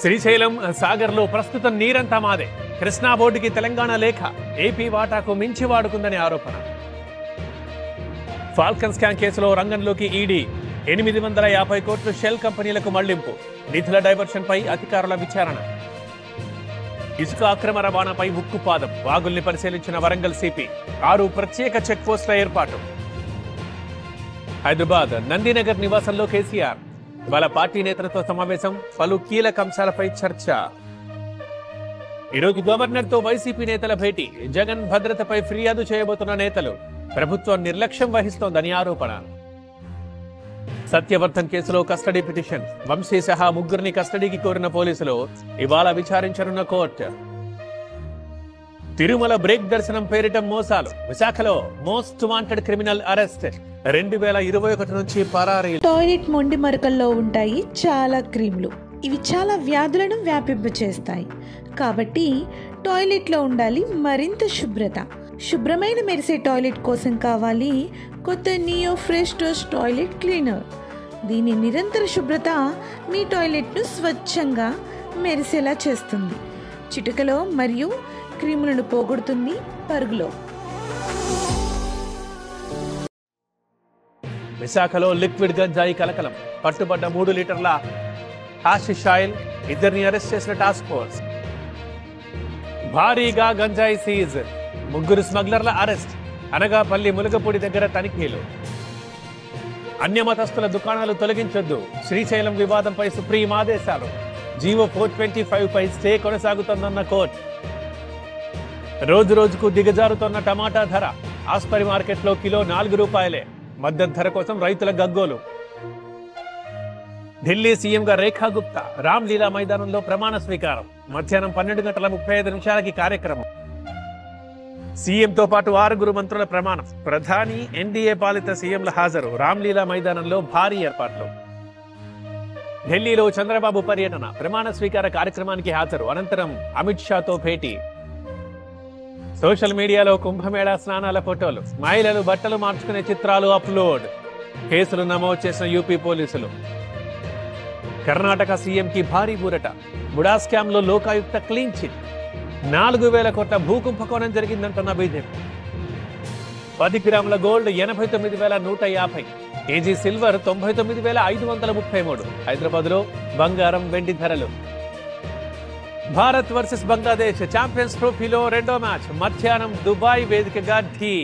శ్రీశైలం సాగర్లో ప్రస్తుతం నీరంతా మాదే. కృష్ణా బోర్డుకి తెలంగాణ లేఖ ఏపీ వాటాకు మించి వాడుకుందని ఆరోపణ. ఫాల్కన్ స్కామ్ కేసులో రంగంలోకి ఈడీ 850 కోట్లు షెల్ కంపెనీలకు మళ్లింపు. నిధుల డైవర్షన్ పై అధికారుల విచారణ. ఇసుక అక్రమ రవాణాపై ఉక్కుపాదం. వాగుల్ని పరిశీలించిన వరంగల్ సిపి. 6 ప్రత్యేక చెక్ పోస్టుల ఏర్పాటు. హైదరాబాద్ నందినగర్ నివాసంలో కేసీఆర్. ఇవాళ పార్టీ నేతలతో సమావేశం. పలు కీలక అంశాలపై చర్చ. ఈరోజు గవర్నర్తో వైసీపీ నేతల భేటీ. జగన్ భద్రతపై ఫిర్యాదు చేయబోతున్న నేతలు. ప్రభుత్వం నిర్లక్ష్యం వహిస్తోందని ఆరోపణ. సత్యవర్ధన్ కేసులో కస్టడీ పిటిషన్. వంశీ సహా 3 కస్టడీకి కోరిన పోలీసులు ఇవాళ విచారించనున్న కోర్టు. తిరుమల బ్రేక్ దర్శనం పేరిట మోసాలు. విశాఖలో మోస్ట్ వాంటెడ్ క్రిమినల్ అరెస్ట్. 2021 నుంచి పరారీ. టాయిలెట్ మొండి మరకల్లో ఉంటాయి చాలా క్రీములు. ఇవి చాలా వ్యాధులను వ్యాపింపచేస్తాయి. కాబట్టి టాయిలెట్లో ఉండాలి మరింత శుభ్రత. శుభ్రమైన మెరిసే టాయిలెట్ కోసం కావాలి కొత్త neo fresh touch toilet cleaner. దీని నిరంతర శుభ్రత మీ టాయిలెట్ను స్వచ్ఛంగా మెరిసేలా చేస్తుంది. చిటికలో మరియు క్రీములను పోగొడుతుంది పరుగులో. విశాఖలో లిక్విడ్ గంజాయి కలకలం. పట్టుబడ్డ 3 లీటర్ల హాషిష్ ఆయిల్. 2 అరెస్ట్ చేసిన టాస్క్ ఫోర్స్. భారీగా గంజాయి సీజ్. 3 స్మగ్లర్ల అరెస్ట్. అనగాపల్లి ములగపూడి దగ్గర తనిఖీలు. అన్యమతస్థుల దుకాణాలు తొలగించొద్దు. శ్రీశైలం వివాదంపై సుప్రీం ఆదేశాలు. జీవో 425 పై స్టే కొనసాగుతోందన్న కోర్టు. రోజు రోజుకు దిగజారుతోన్న టమాటా ధర. ఆస్పరి మార్కెట్లో కిలో 4 రూపాయలే. మద్దతు ధర కోసం రైతుల గగ్గోలు. ఢిల్లీ సీఎంగా రేఖా గుప్తా. రామ్లీలా మైదానంలో ప్రమాణ స్వీకారం. మధ్యాహ్నం 12:35 కార్యక్రమం. సీఎంతో పాటు 6 మంత్రుల ప్రమాణం. ప్రధాని, ఎన్డీఏ పాలిత సీఎంల హాజరు. రామ్లీలా మైదానంలో భారీ ఏర్పాట్లు. ఢిల్లీలో చంద్రబాబు పర్యటన. ప్రమాణ స్వీకార కార్యక్రమానికి హాజరు. అనంతరం అమిత్ షాతో భేటీ. సోషల్ మీడియాలో కుంభమేళా స్నానాల ఫోటోలు. మహిళలు బట్టలు మార్చుకునే చిత్రాలు అప్లోడ్. కేసులు నమోదు చేసిన యూపీ పోలీసులు. కర్ణాటక సీఎంకి భారీ ఊరట. బుడా స్కామ్ లో లోకాయుక్త క్లీన్ చిట్. 4,000 కోట్ల భూ కుంభకోణం జరిగిందంటున్న బీజేపీ. 10 గ్రాముల గోల్డ్ 89,150. KG silver 99,533. హైదరాబాద్ లో బంగారం, వెండి ధరలు. భారత్ వర్సెస్ బంగ్లాదేశ్ ఛాంపియన్స్ ట్రోఫీలో 2వ మ్యాచ్ మధ్యాహ్నం దుబాయ్ వేదికగా ఢీ.